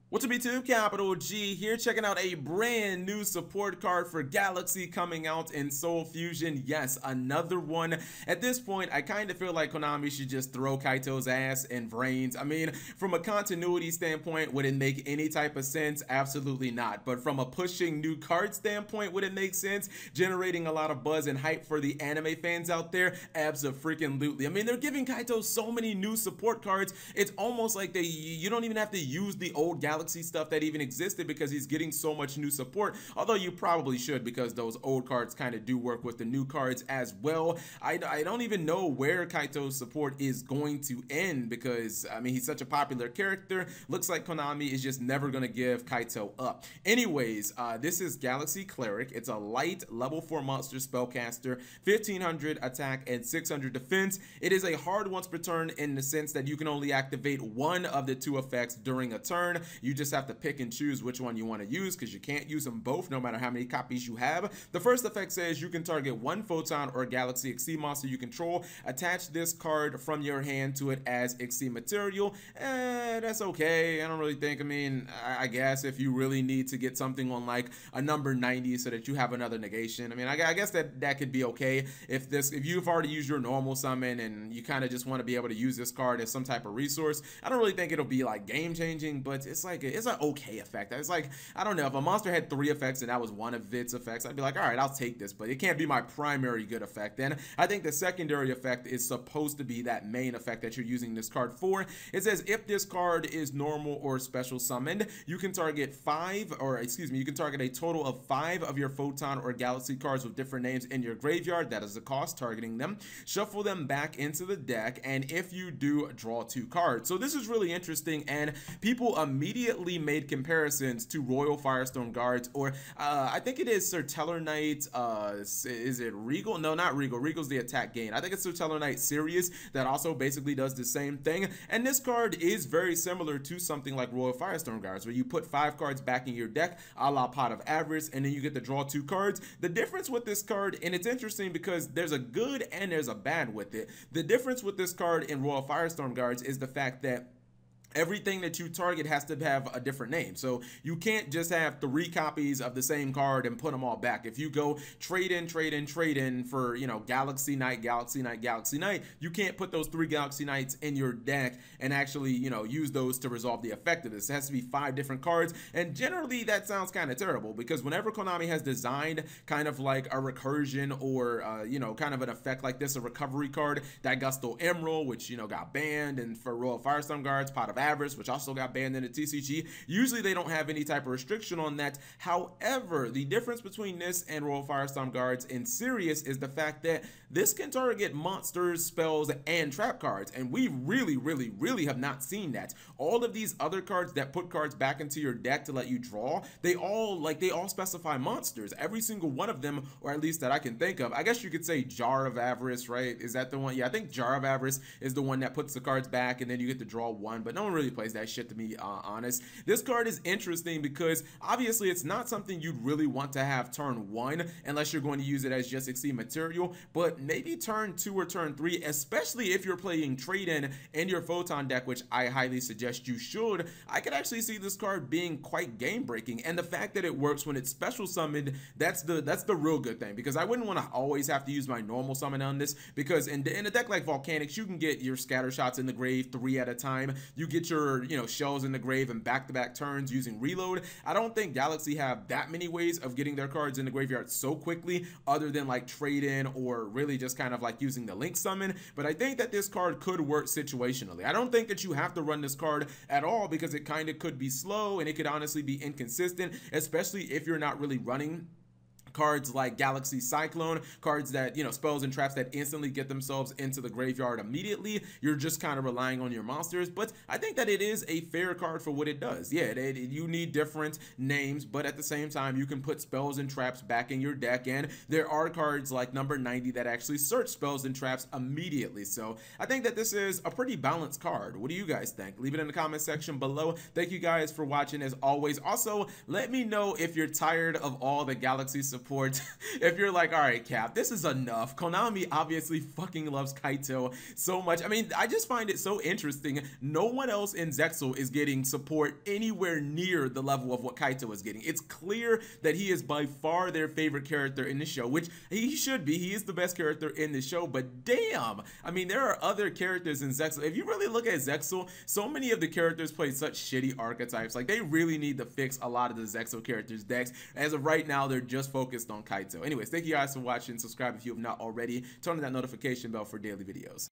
What's up YouTube, Capital G here, checking out a brand new support card for Galaxy coming out in Soul Fusion. Yes, another one. At this point, I kind of feel like Konami should just throw Kaito's ass in brains. I mean, from a continuity standpoint, would it make any type of sense? Absolutely not. But from a pushing new card standpoint, would it make sense? Generating a lot of buzz and hype for the anime fans out there? Abso-freaking-lutely. I mean, they're giving Kaito so many new support cards, it's almost like you don't even have to use the old Galaxy stuff that even existed because he's getting so much new support, although you probably should because those old cards kind of do work with the new cards as well. I don't even know where Kaito's support is going to end because, I mean, he's such a popular character. Looks like Konami is just never going to give Kaito up. Anyways, this is Galaxy Cleric. It's a light level 4 monster spellcaster, 1500 attack and 600 defense. It is a hard once per turn in the sense that you can only activate one of the two effects during a turn. You just have to pick and choose which one you want to use because you can't use them both no matter how many copies you have. The first effect says you can target one Photon or Galaxy XC monster you control. Attach this card from your hand to it as XC material. That's okay. I don't really think, I mean, I guess if you really need to get something on like a number 90 so that you have another negation, I mean, I guess that could be okay if you've already used your normal summon and you kind of just want to be able to use this card as some type of resource. I don't really think it'll be like game changing, but it's like it's an okay effect. It's like, I don't know, if a monster had 3 effects and that was one of its effects, I'd be like, all right, I'll take this, but it can't be my primary good effect. And I think the secondary effect is supposed to be that main effect that you're using this card for. It says if this card is normal or special summoned, you can target you can target a total of 5 of your Photon or Galaxy cards with different names in your graveyard. That is the cost targeting them. Shuffle them back into the deck, and if you do, draw 2 cards. So this is really interesting, and people immediately made comparisons to Royal Firestone Guards, or I think it is Sir Tellarknight. Is it Regal? No, not Regal. Regal's the attack gain. I think it's Sir Tellarknight Sirius that also basically does the same thing. And this card is very similar to something like Royal Firestone Guards, where you put 5 cards back in your deck, a la Pot of Avarice, and then you get to draw 2 cards. The difference with this card, and it's interesting because there's a good and there's a bad with it. The difference with this card in Royal Firestorm Guards is the fact that everything that you target has to have a different name. So you can't just have 3 copies of the same card and put them all back. If you go trade in for, you know, Galaxy Knight, you can't put those 3 Galaxy Knights in your deck and actually, you know, use those to resolve the effect of this. It has to be 5 different cards, and generally that sounds kind of terrible because whenever Konami has designed kind of like a recursion or, you know, kind of an effect like this, a recovery card, that Gusto Emerald, which, you know, got banned, and for Royal Firestorm Guards, Pot of Avarice, which also got banned in the TCG. Usually they don't have any type of restriction on that. However, the difference between this and Royal Firestorm Guards in Sirius is the fact that this can target monsters, spells, and trap cards, and we really have not seen that. All of these other cards that put cards back into your deck to let you draw, they all specify monsters. Every single one of them, or at least that I can think of. I guess you could say Jar of Avarice, right? Is that the one? Yeah, I think Jar of Avarice is the one that puts the cards back and then you get to draw 1, but no one really plays that shit, to be honest. This card is interesting because obviously it's not something you'd really want to have turn 1 unless you're going to use it as just XC material, but maybe turn 2 or turn 3, especially if you're playing trade-in your Photon deck, which I highly suggest you should. I could actually see this card being quite game-breaking, and the fact that it works when it's special summoned, that's the real good thing, because I wouldn't want to always have to use my normal summon on this, because in a deck like Volcanics, you can get your scatter shots in the grave 3 at a time. You get your, you know, shells in the grave and back-to-back turns using reload. I don't think Galaxy have that many ways of getting their cards in the graveyard so quickly, other than like trade-in or really just kind of like using the link summon. But I think that this card could work situationally. I don't think that you have to run this card at all because it kind of could be slow and it could honestly be inconsistent, especially if you're not really running cards like Galaxy Cyclone, cards that, you know, spells and traps that instantly get themselves into the graveyard immediately. You're just kind of relying on your monsters, but I think that it is a fair card for what it does. Yeah, you need different names, but at the same time, you can put spells and traps back in your deck, and there are cards like number 90 that actually search spells and traps immediately. So I think that this is a pretty balanced card. What do you guys think? Leave it in the comment section below. Thank you guys for watching as always. Also, let me know if you're tired of all the Galaxy support support, if you're like, all right, Cap, this is enough. Konami obviously fucking loves Kaito so much. I mean, I just find it so interesting. No one else in Zexal is getting support anywhere near the level of what Kaito is getting. It's clear that he is by far their favorite character in the show, which he should be. He is the best character in the show, but damn, I mean, there are other characters in Zexal. If you really look at Zexal, so many of the characters play such shitty archetypes. Like, they really need to fix a lot of the Zexal characters' decks. As of right now, they're just focused on Kaito. Anyways, thank you guys for watching. Subscribe if you have not already. Turn on that notification bell for daily videos.